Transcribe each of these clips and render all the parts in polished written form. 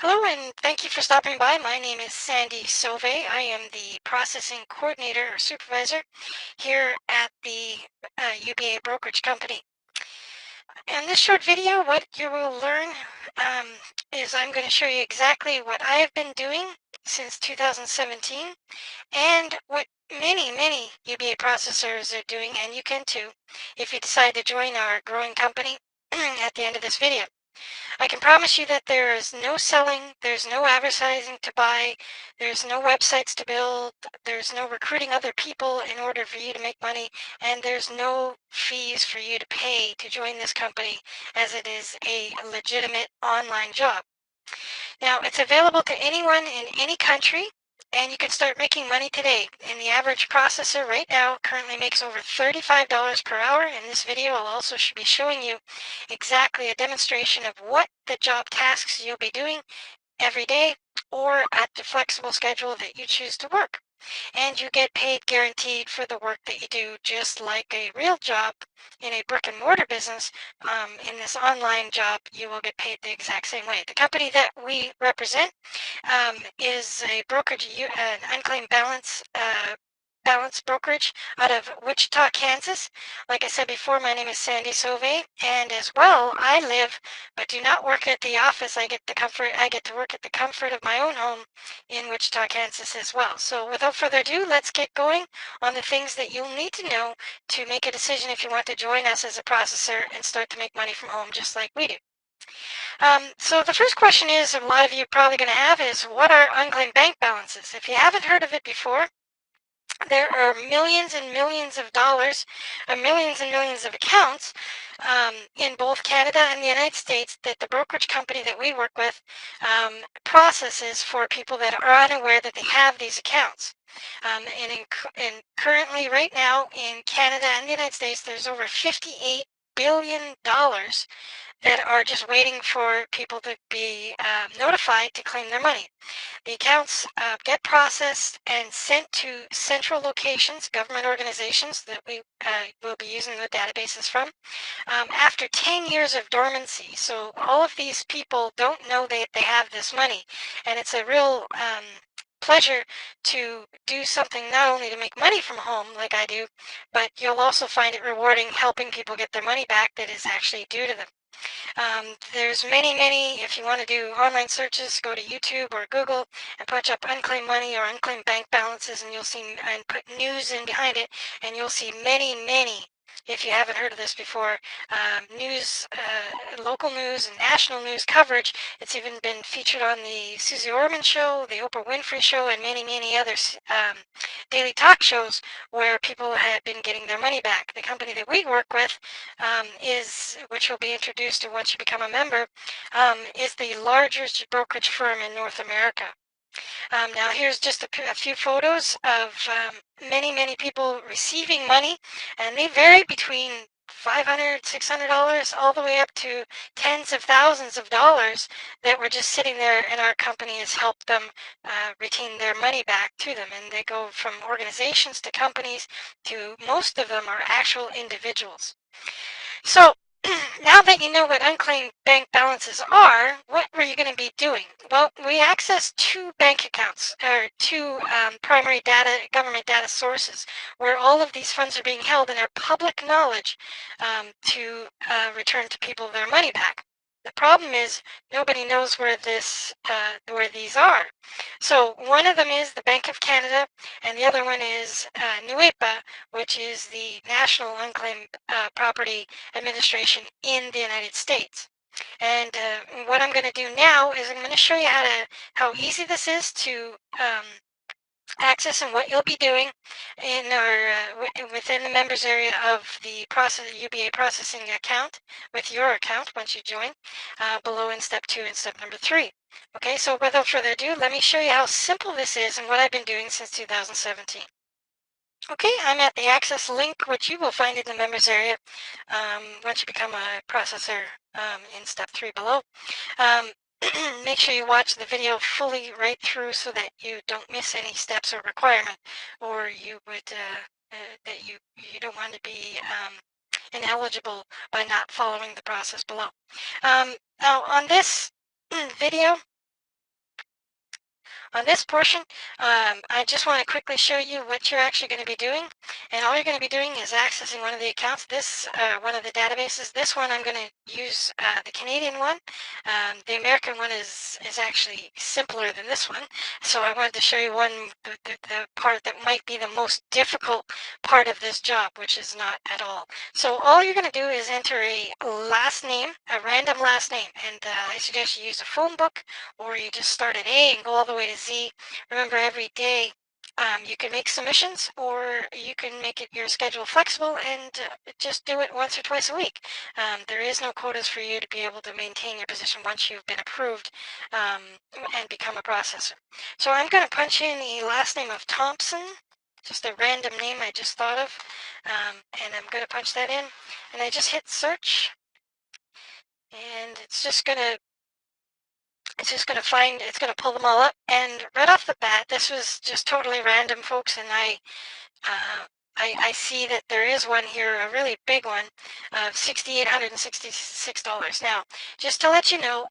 Hello, and thank you for stopping by. My name is Sandy Sove. I am the processing coordinator or supervisor here at the UBA brokerage company. In this short video, what you will learn um, is I'm going to show you exactly what I have been doing since 2017 and what many UBA processors are doing, and you can too if you decide to join our growing company at the end of this video. I can promise you that there is no selling, there's no advertising to buy, there's no websites to build, there's no recruiting other people in order for you to make money, and there's no fees for you to pay to join this company, as it is a legitimate online job. Now, it's available to anyone in any country, and you can start making money today. And the average processor right now currently makes over $35 per hour. In this video, I'll also be showing you exactly a demonstration of what the job tasks you'll be doing every day or at the flexible schedule that you choose to work. And you get paid guaranteed for the work that you do, just like a real job in a brick and mortar business. In this online job, you will get paid the exact same way. The company that we represent is a brokerage, an unclaimed balance brokerage out of Wichita, Kansas. Like I said before, my name is Sandy Sove, and as well, I live but do not work at the office. I get to work at the comfort of my own home in Wichita, Kansas as well. So without further ado, let's get going on the things that you'll need to know to make a decision if you want to join us as a processor and start to make money from home just like we do. So the first question is, a lot of you are probably going to have is, what are unclaimed bank balances? If you haven't heard of it before, there are millions and millions of dollars, millions and millions of accounts in both Canada and the United States that the brokerage company that we work with processes for people that are unaware that they have these accounts. And currently, right now, in Canada and the United States, there's over $58 billion that are just waiting for people to be notified to claim their money. The accounts get processed and sent to central locations, government organizations that we will be using the databases from, after 10 years of dormancy. So all of these people don't know that they have this money, and it's a real pleasure to do something not only to make money from home like I do, but you'll also find it rewarding helping people get their money back that is actually due to them. There's many, if you want to do online searches, go to YouTube or Google and punch up unclaimed money or unclaimed bank balances, and you'll see, and put news in behind it, and you'll see many, if you haven't heard of this before, local news and national news coverage. It's even been featured on the Susie Orman show, the Oprah Winfrey show, and many other daily talk shows where people have been getting their money back. The company that we work with which will be introduced to once you become a member, is the largest brokerage firm in North America. Now here's just a few photos of many people receiving money, and they vary between $500, $600, all the way up to tens of thousands of dollars that were just sitting there, and our company has helped them retain their money back to them. And they go from organizations to companies to, most of them are actual individuals. So now that you know what unclaimed bank balances are, what are you going to be doing? Well, we access two bank accounts, or two primary government data sources, where all of these funds are being held and are public knowledge to return to people their money back. The problem is nobody knows where these are. So one of them is the Bank of Canada, and the other one is UBA, which is the National Unclaimed Property Administration in the United States. And what I'm going to do now is I'm going to show you how easy this is to access and what you'll be doing in within the members area of the UBA processing account with your account once you join, below in step 2 and step number 3. Okay, so without further ado, let me show you how simple this is and what I've been doing since 2017. Okay, I'm at the access link, which you will find in the members area once you become a processor in step 3 below. Make sure you watch the video fully right through so that you don't miss any steps or requirement, or you would that you don't want to be ineligible by not following the process below. Now on this video, On this portion, I just want to quickly show you what you're actually going to be doing. And all you're going to be doing is accessing one of the accounts, one of the databases. This one I'm going to use the Canadian one. The American one is actually simpler than this one. So I wanted to show you the part that might be the most difficult part of this job, which is not at all. So all you're going to do is enter a last name, a random last name. And I suggest you use a phone book, or you just start at A and go all the way to Z. Remember, every day you can make submissions, or you can make it your schedule flexible and just do it once or twice a week. There is no quotas for you to be able to maintain your position once you've been approved and become a processor. So I'm going to punch in the last name of Thompson, just a random name I just thought of, and I'm going to punch that in, and I just hit search, and it's just going to pull them all up. And right off the bat, this was just totally random, folks, and I see that there is one here, a really big one, of $6,866. Now, just to let you know,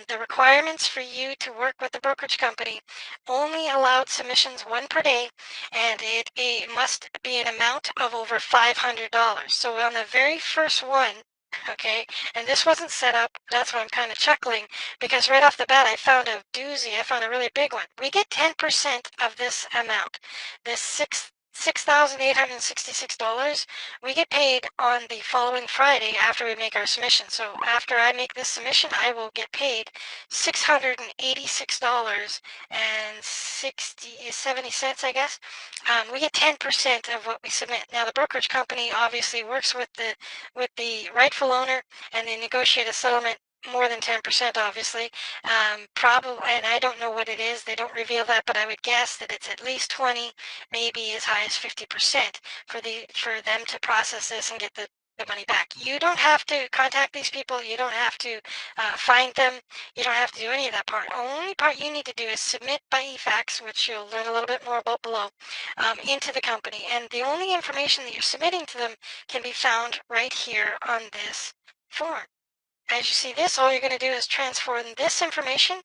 the requirements for you to work with the brokerage company only allowed submissions one per day, and it must be an amount of over $500. So on the very first one, okay, and this wasn't set up, that's why I'm kind of chuckling, because right off the bat I found a doozy, I found a really big one. We get 10% of this amount, this $6,866, we get paid on the following Friday after we make our submission. So after I make this submission, I will get paid $686.70, I guess. We get 10% of what we submit. Now the brokerage company obviously works with the rightful owner, and they negotiate a settlement more than 10%, obviously. Probably, and I don't know what it is. They don't reveal that, but I would guess that it's at least 20, maybe as high as 50% for them to process this and get the money back. You don't have to contact these people. You don't have to find them. You don't have to do any of that part. Only part you need to do is submit by e-fax, which you'll learn a little bit more about below, into the company. And the only information that you're submitting to them can be found right here on this form. As you see this, all you're going to do is transfer this information,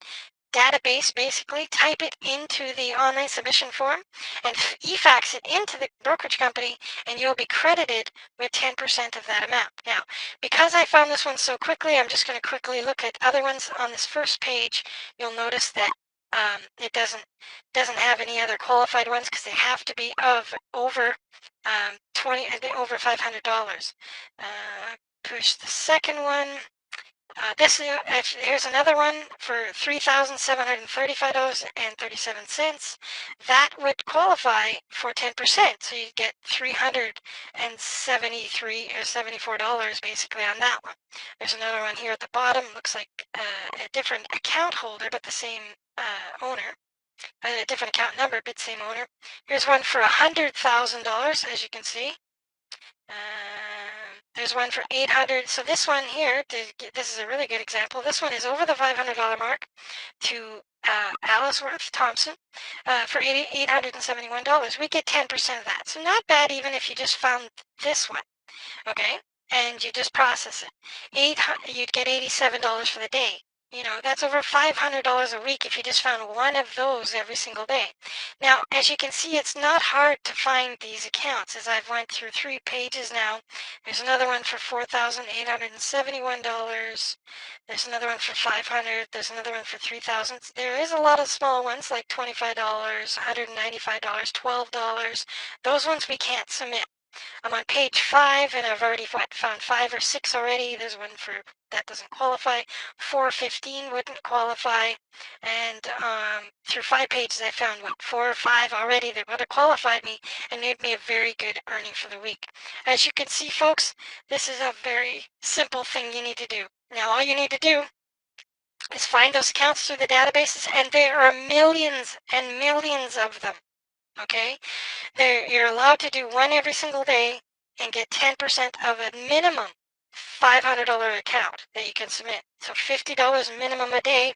database basically, type it into the online submission form, and e-fax it into the brokerage company, and you'll be credited with 10% of that amount. Now, because I found this one so quickly, I'm just going to quickly look at other ones. On this first page, you'll notice that it doesn't have any other qualified ones because they have to be of over over $500. Push the second one. Here's another one for $3,735.37. That would qualify for 10%, so you'd get $373 or $74 basically on that one. There's another one here at the bottom. Looks like a different account holder, but the same owner. A different account number, but same owner. Here's one for $100,000, as you can see. There's one for $800. So this one here, this is a really good example. This one is over the $500 mark to Aliceworth Thompson for $871. We get 10% of that. So not bad, even if you just found this one, okay? And you just process it. You'd get $87 for the day. You know, that's over $500 a week if you just found one of those every single day. Now, as you can see, it's not hard to find these accounts. As I've went through 3 pages now, there's another one for $4,871. There's another one for $500. There's another one for $3,000. There is a lot of small ones like $25, $195, $12. Those ones we can't submit. I'm on page 5, and I've already found 5 or 6 already. There's one for that doesn't qualify. 415 wouldn't qualify, and through 5 pages I found 4 or 5 already that would have qualified me and made me a very good earning for the week. As you can see, folks, this is a very simple thing you need to do. Now all you need to do is find those accounts through the databases, and there are millions and millions of them. Okay, you're allowed to do one every single day and get 10% of a minimum $500 account that you can submit. So $50 minimum a day.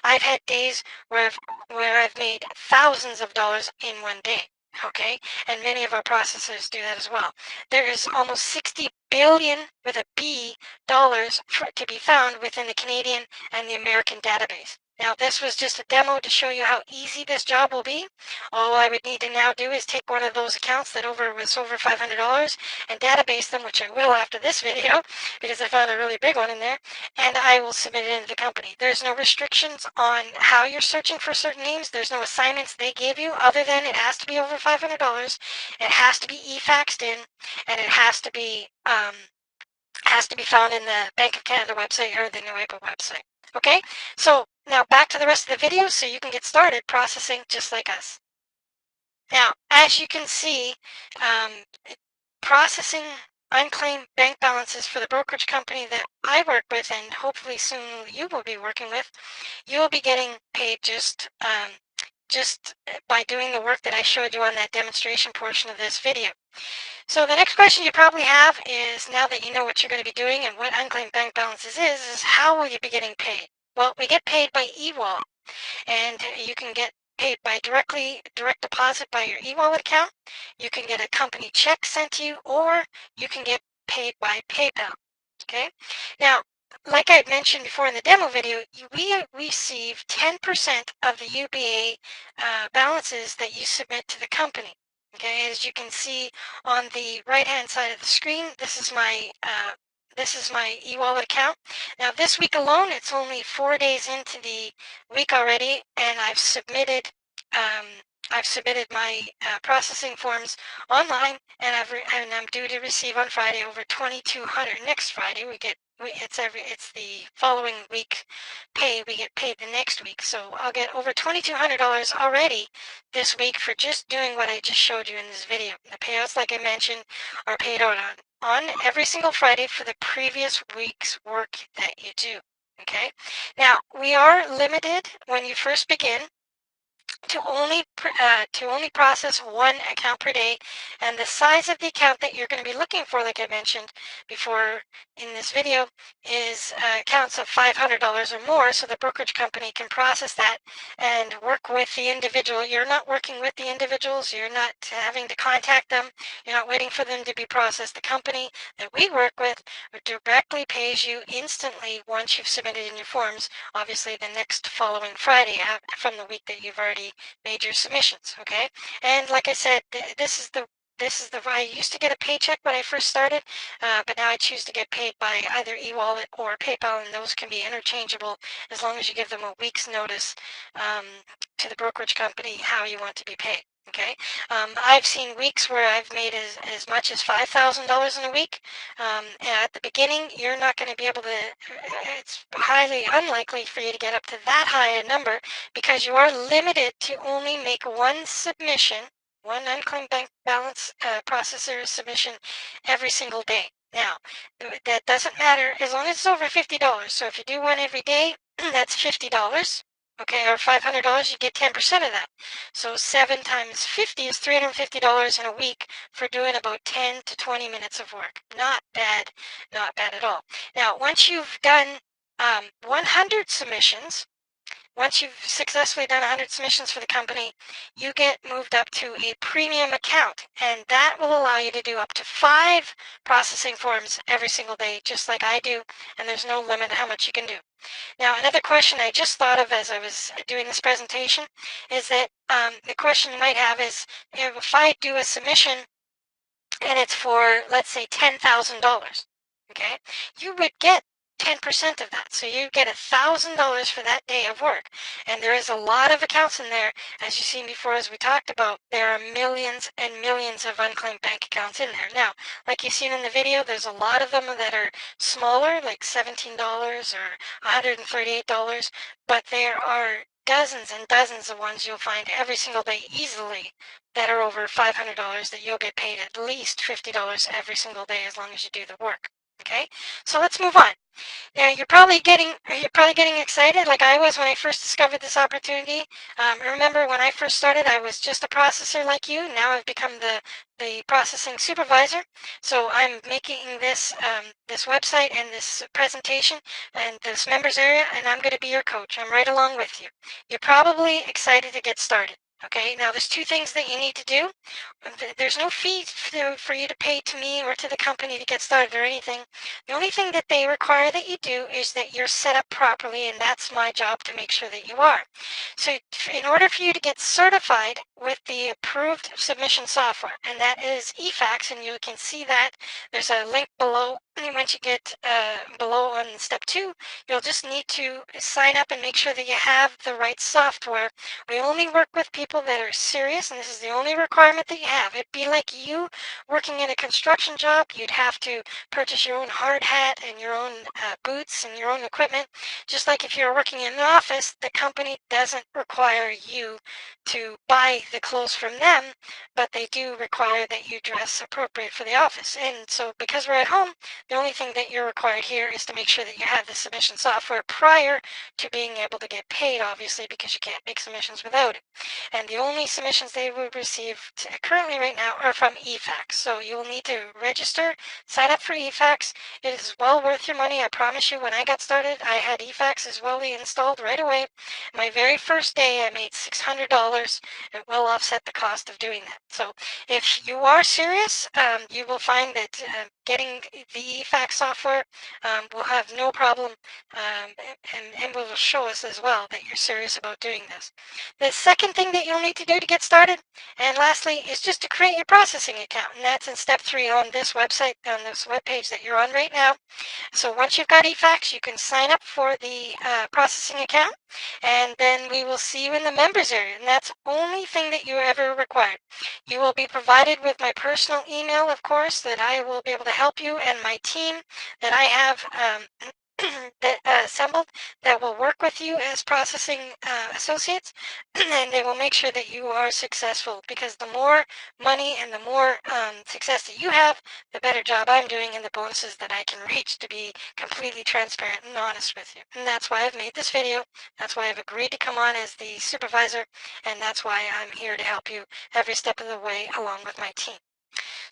I've had days where I've made thousands of dollars in one day. Okay, and many of our processors do that as well. There is almost 60 billion with a B dollars to be found within the Canadian and the American database. Now, this was just a demo to show you how easy this job will be. All I would need to now do is take one of those accounts that was over $500 and database them, which I will after this video, because I found a really big one in there, and I will submit it into the company. There's no restrictions on how you're searching for certain names. There's no assignments they gave you other than it has to be over $500, it has to be e-faxed in, and it has to be found in the Bank of Canada website or the UBA website. Okay, so now back to the rest of the video so you can get started processing just like us. Now, as you can see, um, processing unclaimed bank balances for the brokerage company that I work with, and hopefully soon you will be working with, you will be getting paid just by doing the work that I showed you on that demonstration portion of this video. So the next question you probably have is, now that you know what you're going to be doing and what unclaimed bank balances is how will you be getting paid? Well, we get paid by e-wallet, and you can get paid by direct deposit by your e-wallet account. You can get a company check sent to you, or you can get paid by PayPal. Okay. Now, like I mentioned before in the demo video, we receive 10% of the UBA balances that you submit to the company. Okay, as you can see on the right-hand side of the screen, this is my e-wallet account. Now, this week alone, it's only 4 days into the week already, and um, I've submitted my processing forms online, and I'm due to receive on Friday over 2,200. Next Friday, it's the following week pay. We get paid the next week, so I'll get over $2,200 already this week for just doing what I just showed you in this video. The payouts, like I mentioned, are paid out on every single Friday for the previous week's work that you do. Okay. Now, we are limited when you first begin to only process one account per day, and the size of the account that you're going to be looking for, like I mentioned before in this video, is accounts of $500 or more, so the brokerage company can process that and work with the individual. You're not working with the individuals, you're not having to contact them, you're not waiting for them to be processed. The company that we work with directly pays you instantly once you've submitted in your forms, obviously the next following Friday from the week that you've already made your submissions. Okay, and like I said, I used to get a paycheck when I first started, but now I choose to get paid by either e-wallet or PayPal, and those can be interchangeable as long as you give them a week's notice to the brokerage company how you want to be paid. Okay, I've seen weeks where I've made as much as $5,000 in a week. And at the beginning, you're not going to be able to, it's highly unlikely for you to get up to that high a number, because you are limited to only make one submission, one unclaimed bank balance processor submission every single day. Now, that doesn't matter as long as it's over $50. So if you do one every day, that's $50. Okay, or $500, you get 10% of that. So 7 times 50 is $350 in a week for doing about 10 to 20 minutes of work. Not bad, not bad at all. Now, once you've done 100 submissions, once you've successfully done 100 submissions for the company, you get moved up to a premium account, and that will allow you to do up to 5 processing forms every single day, just like I do, and there's no limit how much you can do. Now, another question I just thought of as I was doing this presentation is that the question you might have is, if I do a submission and it's for, let's say, $10,000, okay, you would get 10% of that. So you get $1,000 for that day of work. And there is a lot of accounts in there. As you've seen before, as we talked about, there are millions and millions of unclaimed bank accounts in there. Now, like you've seen in the video, there's a lot of them that are smaller, like $17 or $138, but there are dozens and dozens of ones you'll find every single day easily that are over $500 that you'll get paid at least $50 every single day as long as you do the work. Okay, so let's move on. Now you're probably getting excited like I was when I first discovered this opportunity. Remember when I first started, I was just a processor like you. Now I've become the processing supervisor. So I'm making this website and this presentation and this members area, and I'm going to be your coach. I'm right along with you. You're probably excited to get started. Okay, now there's two things that you need to do. There's no fee for you to pay to me or to the company to get started or anything. The only thing that they require that you do is that you're set up properly, and that's my job to make sure that you are. So in order for you to get certified with the approved submission software, and that is eFax, and you can see that there's a link below. And once you get below on step 2, you'll just need to sign up and make sure that you have the right software. We only work with people that are serious, and this is the only requirement that you have. It'd be like you working in a construction job. You'd have to purchase your own hard hat and your own boots and your own equipment. Just like if you're working in an office, the company doesn't require you to buy the clothes from them, but they do require that you dress appropriate for the office. And so because we're at home, the only thing that you're required here is to make sure that you have the submission software prior to being able to get paid, obviously, because you can't make submissions without it. And the only submissions they will receive currently right now are from eFax. So you will need to register, sign up for eFax. It is well worth your money. I promise you, when I got started, I had eFax as well installed right away. My very first day, I made $600. It will offset the cost of doing that. So if you are serious, you will find that getting the eFax software will have no problem, and will show us as well that you're serious about doing this. The second thing that you'll need to do to get started, and lastly, is just to create your processing account. And that's in step 3 on this website, on this web page that you're on right now. So once you've got eFax, you can sign up for the processing account, and then we will see you in the members area. And that's the only thing that you ever required. You will be provided with my personal email, of course, that I will be able to help you, and my team that I have that assembled that will work with you as processing associates, and they will make sure that you are successful, because the more money and the more success that you have, the better job I'm doing and the bonuses that I can reach, to be completely transparent and honest with you. And that's why I've made this video. That's why I've agreed to come on as the supervisor, and that's why I'm here to help you every step of the way along with my team.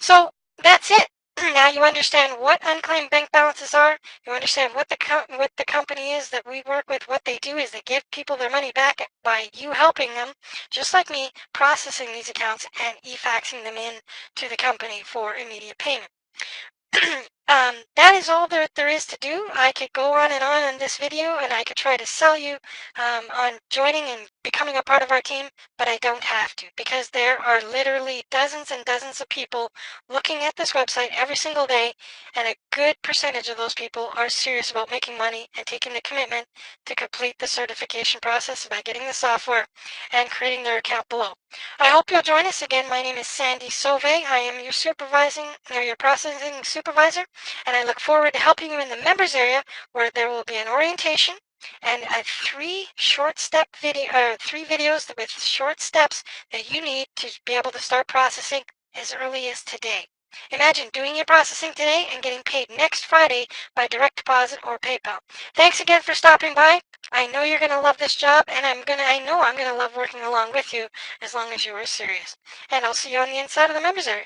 So that's it. Now you understand what unclaimed bank balances are. You understand what the company is that we work with. What they do is they give people their money back by you helping them, just like me, processing these accounts and e-faxing them in to the company for immediate payment. That is all there is to do. I could go on in this video, and I could try to sell you on joining and becoming a part of our team, but I don't have to, because there are literally dozens and dozens of people looking at this website every single day, and a good percentage of those people are serious about making money and taking the commitment to complete the certification process by getting the software and creating their account below. I hope you'll join us again. My name is Sandy Sauve. I am your processing supervisor, and I look forward to helping you in the members area, where there will be an orientation and three videos with short steps that you need to be able to start processing as early as today. Imagine doing your processing today and getting paid next Friday by direct deposit or PayPal. Thanks again for stopping by. I know you're going to love this job, and I know I'm going to love working along with you, as long as you are serious. And I'll see you on the inside of the members area.